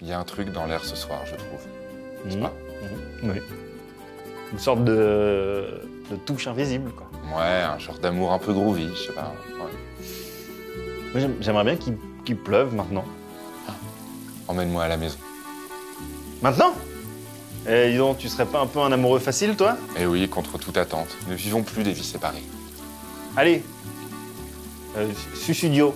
Il y a un truc dans l'air ce soir, je trouve. N'est-ce pas? Oui. Une sorte de touche invisible, quoi. Ouais, un genre d'amour un peu groovy, je sais pas. Ouais. Moi, j'aimerais bien qu'il pleuve maintenant. Emmène-moi à la maison. Maintenant? Eh, dis donc, tu serais pas un peu un amoureux facile, toi? Eh oui, contre toute attente. Ne vivons plus des vies séparées. Allez, Susudio.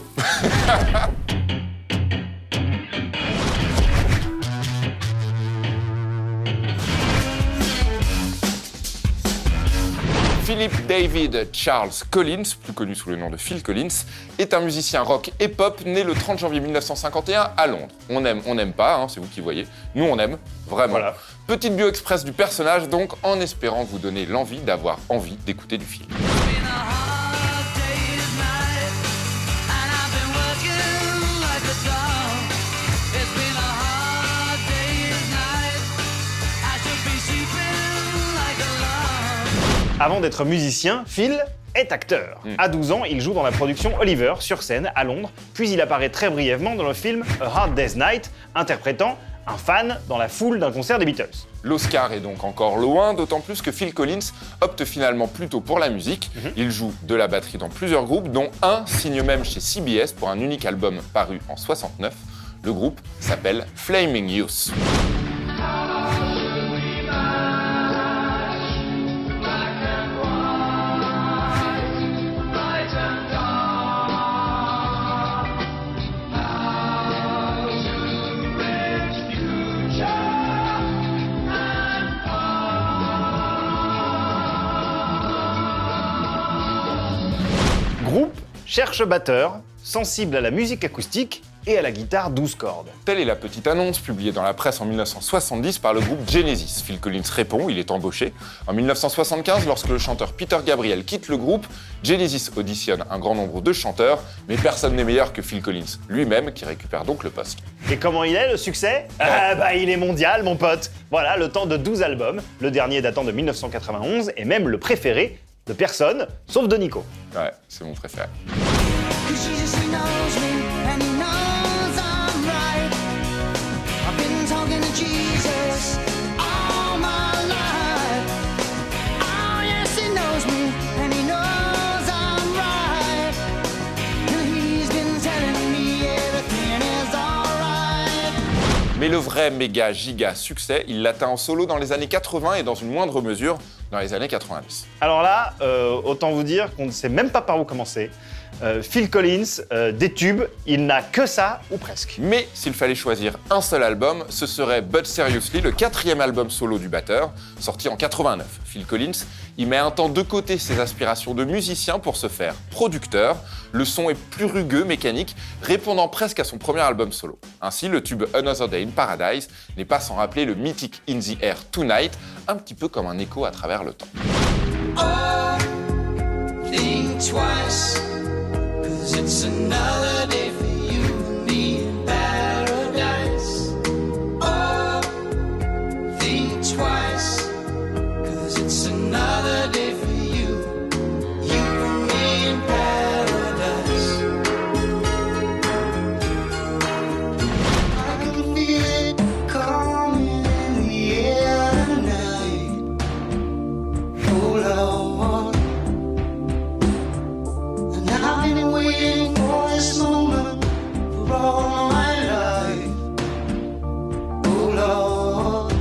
Philip David Charles Collins, plus connu sous le nom de Phil Collins, est un musicien rock et pop né le 30 janvier 1951 à Londres. On n'aime pas, hein, c'est vous qui voyez. Nous, on aime, vraiment. Voilà. Petite bio express du personnage, donc, en espérant vous donner l'envie d'avoir envie d'écouter du film. Avant d'être musicien, Phil est acteur. À 12 ans, il joue dans la production Oliver sur scène à Londres, puis il apparaît très brièvement dans le film A Hard Day's Night, interprétant un fan dans la foule d'un concert des Beatles. L'Oscar est donc encore loin, d'autant plus que Phil Collins opte finalement plutôt pour la musique. Il joue de la batterie dans plusieurs groupes, dont un signe même chez CBS pour un unique album paru en 69. Le groupe s'appelle Flaming Youth. Groupe cherche batteur, sensible à la musique acoustique et à la guitare 12 cordes. Telle est la petite annonce publiée dans la presse en 1970 par le groupe Genesis. Phil Collins répond, il est embauché. En 1975, lorsque le chanteur Peter Gabriel quitte le groupe, Genesis auditionne un grand nombre de chanteurs, mais personne n'est meilleur que Phil Collins lui-même qui récupère donc le poste. Et comment il est, le succès? Il est mondial, mon pote. Voilà, le temps de 12 albums, le dernier datant de 1991 et même le préféré de personne, sauf de Nico. Ouais, c'est mon préféré. Mais le vrai méga giga succès, il l'atteint en solo dans les années 80 et dans une moindre mesure dans les années 90. Alors là, autant vous dire qu'on ne sait même pas par où commencer. Phil Collins, des tubes, il n'a que ça, ou presque. Mais s'il fallait choisir un seul album, ce serait But Seriously, le 4e album solo du batteur, sorti en 89. Phil Collins, il met un temps de côté ses aspirations de musicien pour se faire producteur. Le son est plus rugueux, mécanique, répondant presque à son premier album solo. Ainsi, le tube Another Day in Paradise n'est pas sans rappeler le mythique In the Air Tonight, un petit peu comme un écho à travers le temps. Oh, think twice, 'cause it's another day for you and me in paradise. Oh, think twice, 'cause it's another day for you and me in paradise. I can feel it coming in the air tonight. All I want. And I've been waiting for this moment for all my life. Oh Lord.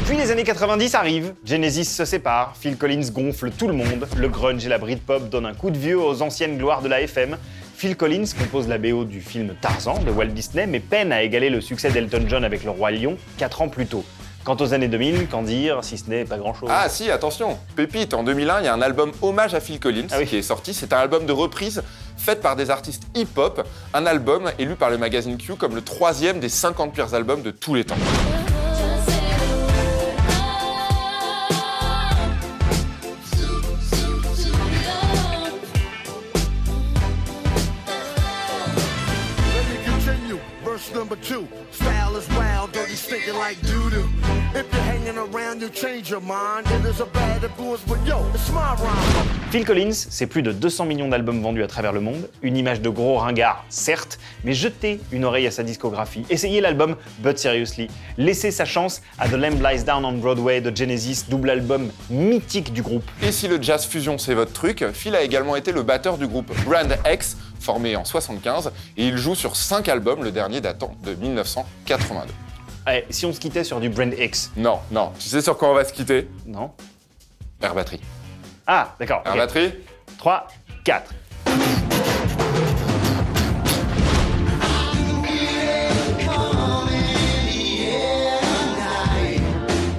Puis les années 90 arrivent, Genesis se sépare, Phil Collins gonfle tout le monde, le grunge et la Britpop donnent un coup de vieux aux anciennes gloires de la FM. Phil Collins compose la BO du film Tarzan de Walt Disney, mais peine à égaler le succès d'Elton John avec Le Roi Lion 4 ans plus tôt. Quant aux années 2000, qu'en dire, si ce n'est pas grand-chose. Ah si, attention, pépite, en 2001, il y a un album hommage à Phil Collins Ah oui. qui est sorti. C'est un album de reprise fait par des artistes hip-hop, un album élu par le magazine Q comme le 3e des 50 pires albums de tous les temps. Let me continue. Verse number 2. Style is wild, dirty, stinking like doo-doo. If you're hanging around, you change your mind. It is a bad influence, but yo, it's my rhyme. Phil Collins, c'est plus de 200 millions d'albums vendus à travers le monde, une image de gros ringard, certes, mais jetez une oreille à sa discographie. Essayez l'album But Seriously. Laissez sa chance à The Lamb Lies Down on Broadway de Genesis, double album mythique du groupe. Et si le jazz fusion c'est votre truc, Phil a également été le batteur du groupe Brand X, formé en 75, et il joue sur 5 albums, le dernier datant de 1982. Allez, si on se quittait sur du Brand X. Non, tu sais sur quoi on va se quitter? Non. Air Battery. Ah, d'accord. Air ok. Battery 3, 4.